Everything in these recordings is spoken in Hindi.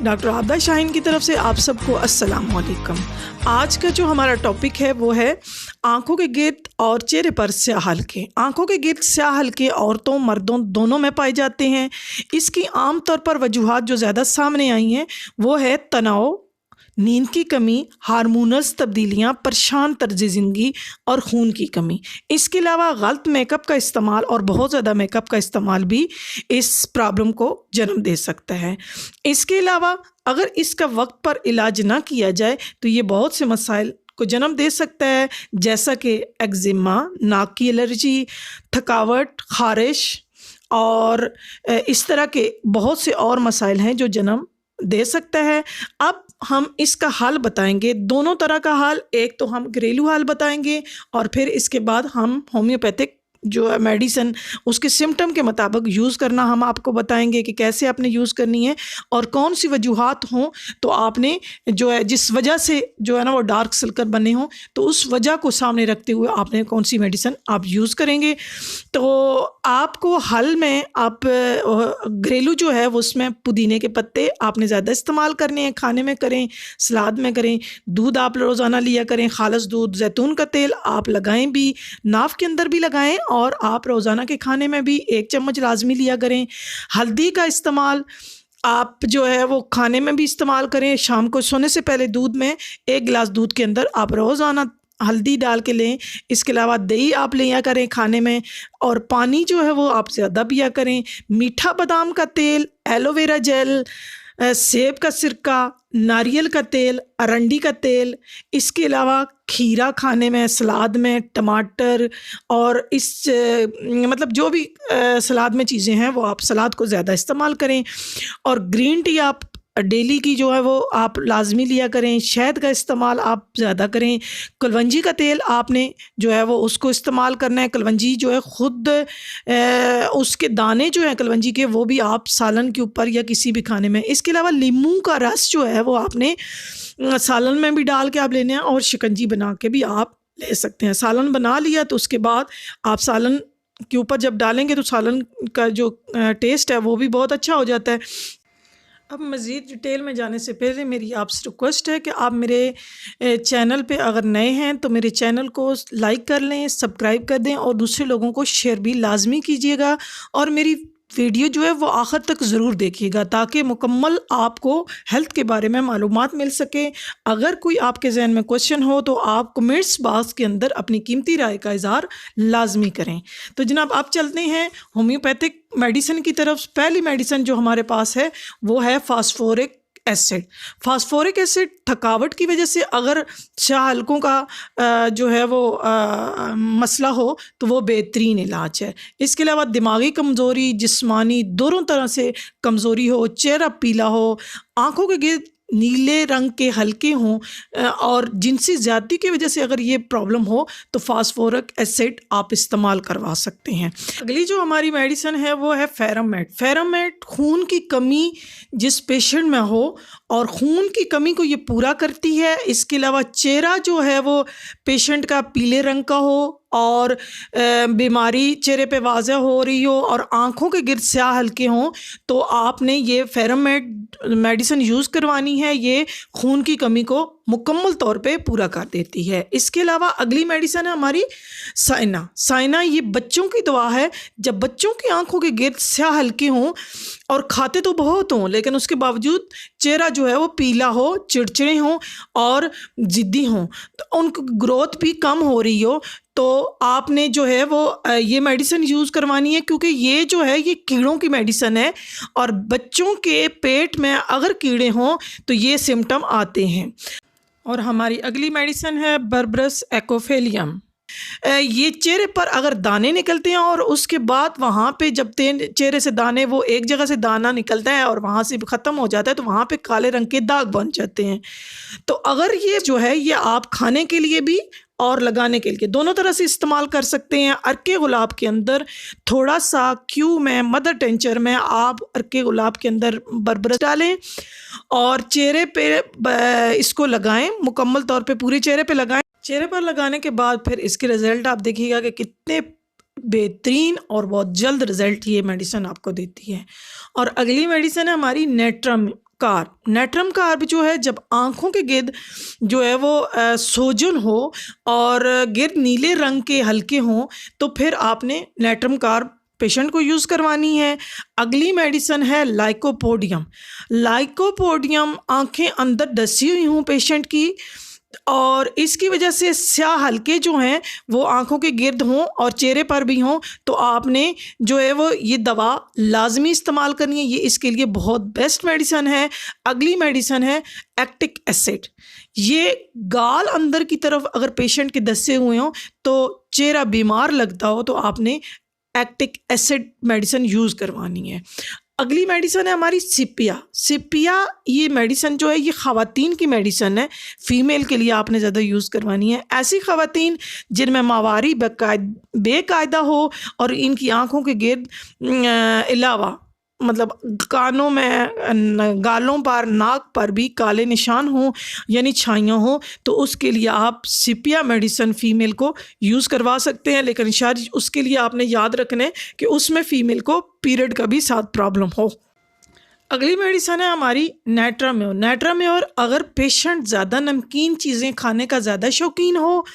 डॉक्टर आबदा शाहीन की तरफ से आप सबको अस्सलाम वालेकुम। आज का जो हमारा टॉपिक है वो है आँखों के गिर्द और चेहरे पर स्याह हल्के। आँखों के गिर्द स्याह हल्के औरतों मर्दों दोनों में पाए जाते हैं। इसकी आम तौर पर वजूहात जो ज़्यादा सामने आई हैं वो है तनाव, नींद की कमी, हार्मोनल्स तब्दीलियाँ, परेशान तर्ज ज़िंदगी और खून की कमी। इसके अलावा गलत मेकअप का इस्तेमाल और बहुत ज़्यादा मेकअप का इस्तेमाल भी इस प्रॉब्लम को जन्म दे सकता है। इसके अलावा अगर इसका वक्त पर इलाज ना किया जाए तो ये बहुत से मसाइल को जन्म दे सकता है, जैसा कि एक्जिमा, नाक की एलर्जी, थकावट, खारिश और इस तरह के बहुत से और मसाइल हैं जो जन्म दे सकता है। अब हम इसका हल बताएंगे, दोनों तरह का हल। एक तो हम घरेलू हल बताएंगे और फिर इसके बाद हम होम्योपैथिक जो है मेडिसिन उसके सिम्टम के मुताबिक यूज़ करना हम आपको बताएंगे कि कैसे आपने यूज़ करनी है और कौन सी वजूहात हों तो आपने जो है जिस वजह से जो है ना वो डार्क सर्कल बने हों तो उस वजह को सामने रखते हुए आपने कौन सी मेडिसिन आप यूज़ करेंगे। तो आपको हल में आप घरेलू जो है वो उसमें पुदीने के पत्ते आपने ज़्यादा इस्तेमाल करने हैं, खाने में करें, सलाद में करें। दूध आप रोज़ाना लिया करें, खालिस दूध। जैतून का तेल आप लगाएं भी, नाफ के अंदर भी लगाएं और आप रोज़ाना के खाने में भी 1 चम्मच लाजमी लिया करें। हल्दी का इस्तेमाल आप जो है वो खाने में भी इस्तेमाल करें। शाम को सोने से पहले दूध में 1 गिलास दूध के अंदर आप रोज़ाना हल्दी डाल के लें। इसके अलावा दही आप लिया करें खाने में और पानी जो है वो आप ज़्यादा पिया करें। मीठा बादाम का तेल, एलोवेरा जेल, सेब का सिरका, नारियल का तेल, अरंडी का तेल, इसके अलावा खीरा खाने में, सलाद में, टमाटर और इस मतलब जो भी सलाद में चीज़ें हैं वो आप सलाद को ज़्यादा इस्तेमाल करें। और ग्रीन टी आप डेली की जो है वो आप लाजमी लिया करें। शहद का इस्तेमाल आप ज़्यादा करें। कलवंजी का तेल आपने जो है वो उसको इस्तेमाल करना है। कलवंजी जो है ख़ुद उसके दाने जो हैं कलवंजी के वो भी आप सालन के ऊपर या किसी भी खाने में। इसके अलावा नींबू का रस जो है वो आपने सालन में भी डाल के आप लेने हैं और शिकंजी बना के भी आप ले सकते हैं। सालन बना लिया तो उसके बाद आप सालन के ऊपर जब डालेंगे तो सालन का जो टेस्ट है वो भी बहुत अच्छा हो जाता है। अब मज़ीद डिटेल में जाने से पहले मेरी आपसे रिक्वेस्ट है कि आप मेरे चैनल पे अगर नए हैं तो मेरे चैनल को लाइक कर लें, सब्सक्राइब कर दें और दूसरे लोगों को शेयर भी लाजमी कीजिएगा और मेरी वीडियो जो है वो आखिर तक ज़रूर देखिएगा ताकि मुकम्मल आपको हेल्थ के बारे में मालूमात मिल सके। अगर कोई आपके जहन में क्वेश्चन हो तो आप कमेंट्स बॉक्स के अंदर अपनी कीमती राय का इज़हार लाजमी करें। तो जनाब आप चलते हैं होम्योपैथिक मेडिसिन की तरफ। पहली मेडिसिन जो हमारे पास है वो है फास्फोरिक एसिड। फास्फोरिक एसिड थकावट की वजह से अगर स्याह हल्कों का जो है वो मसला हो तो वो बेहतरीन इलाज है। इसके अलावा दिमागी कमज़ोरी, जिस्मानी दोनों तरह से कमज़ोरी हो, चेहरा पीला हो, आँखों के गिर्द नीले रंग के हल्के हों और जिनसी ज़्यादती की वजह से अगर ये प्रॉब्लम हो तो फास्फोरिक एसिड आप इस्तेमाल करवा सकते हैं। अगली जो हमारी मेडिसिन है वो है फेरामेट। फेरामेट खून की कमी जिस पेशेंट में हो और खून की कमी को ये पूरा करती है। इसके अलावा चेहरा जो है वो पेशेंट का पीले रंग का हो और बीमारी चेहरे पे वाज़ह हो रही हो और आँखों के गिर्द स्याह हल्के हों तो आपने ये फेरामेट मेडिसिन यूज़ करवानी है। ये खून की कमी को मुकम्मल तौर पे पूरा कर देती है। इसके अलावा अगली मेडिसिन है हमारी साइना। साइना ये बच्चों की दवा है। जब बच्चों की आंखों के गिर्द स्याह हल्के हों और खाते तो बहुत हों लेकिन उसके बावजूद चेहरा जो है वो पीला हो, चिड़चिड़े हों और ज़िद्दी हों, तो उनकी ग्रोथ भी कम हो रही हो तो आपने जो है वो ये मेडिसिन यूज़ करवानी है क्योंकि ये जो है ये कीड़ों की मेडिसिन है और बच्चों के पेट में अगर कीड़े हों तो ये सिम्टम आते हैं। और हमारी अगली मेडिसिन है बर्बरस एक्फोलियम। ये चेहरे पर अगर दाने निकलते हैं और उसके बाद वहाँ पे जब चेहरे से दाने वो एक जगह से दाना निकलता है और वहाँ से ख़त्म हो जाता है तो वहाँ पे काले रंग के दाग बन जाते हैं। तो अगर ये जो है ये आप खाने के लिए भी और लगाने के लिए दोनों तरह से इस्तेमाल कर सकते हैं। अर्के गुलाब के अंदर थोड़ा सा क्यू में मदर टेंचर में आप अर्के गुलाब के अंदर बर्बरस डालें और चेहरे पे इसको लगाएं, मुकम्मल तौर पे पूरे चेहरे पे लगाएं। चेहरे पर लगाने के बाद फिर इसके रिज़ल्ट आप देखिएगा कि कितने बेहतरीन और बहुत जल्द रिज़ल्ट ये मेडिसिन आपको देती है। और अगली मेडिसिन है हमारी नेट्रम कार्ब। नेट्रम कार्ब जो है, जब आँखों के गिर्द जो है वो सोजन हो और गिर्द नीले रंग के हल्के हों, तो फिर आपने नेट्रम कार्ब पेशेंट को यूज़ करवानी है। अगली मेडिसिन है लाइकोपोडियम। लाइकोपोडियम आँखें अंदर डसी हुई हों पेशेंट की और इसकी वजह से स्याह हल्के जो हैं वो आँखों के गिर्द हों और चेहरे पर भी हों, तो आपने जो है वो ये दवा लाजमी इस्तेमाल करनी है। ये इसके लिए बहुत बेस्ट मेडिसिन है। अगली मेडिसिन है एक्टिक एसिड। ये गाल अंदर की तरफ अगर पेशेंट के धंसे हुए हों तो चेहरा बीमार लगता हो तो आपने एक्टिक एसिड मेडिसिन यूज़ करवानी है। अगली मेडिसिन है हमारी सिपिया। सिपिया ये मेडिसिन जो है ये ख़वातीन की मेडिसिन है, फ़ीमेल के लिए आपने ज़्यादा यूज़ करवानी है। ऐसी ख़वातीन जिनमें माहवारी बेकायदा हो और इनकी आँखों के गिर्द अलावा मतलब कानों में, गालों पर, नाक पर भी काले निशान हों यानी छाइयाँ हों, तो उसके लिए आप सिपिया मेडिसिन फ़ीमेल को यूज़ करवा सकते हैं। लेकिन शायद उसके लिए आपने याद रखना है कि उसमें फ़ीमेल को पीरियड का भी साथ प्रॉब्लम हो। अगली मेडिसिन है हमारी नेट्राम्योर। नेट्राम्योर अगर पेशेंट ज़्यादा नमकीन चीज़ें खाने का ज़्यादा शौकीन हो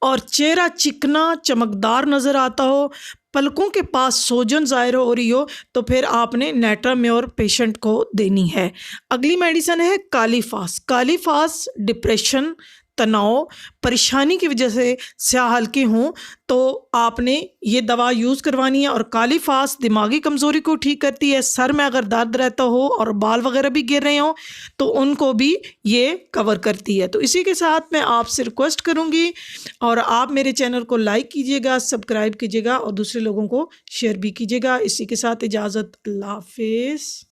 और चेहरा चिकना चमकदार नज़र आता हो, पलकों के पास सोजन ज़ाहिर हो रही हो, तो फिर आपने नेट्राम्योर पेशेंट को देनी है। अगली मेडिसिन है कालीफास। कालीफास डिप्रेशन, तनाव, परेशानी की वजह से स्याह हल्के हों तो आपने ये दवा यूज़ करवानी है। और कालीफास दिमागी कमज़ोरी को ठीक करती है। सर में अगर दर्द रहता हो और बाल वगैरह भी गिर रहे हों तो उनको भी ये कवर करती है। तो इसी के साथ मैं आपसे रिक्वेस्ट करूँगी और आप मेरे चैनल को लाइक कीजिएगा, सब्सक्राइब कीजिएगा और दूसरे लोगों को शेयर भी कीजिएगा। इसी के साथ इजाज़त, अल्लाह हाफिज़।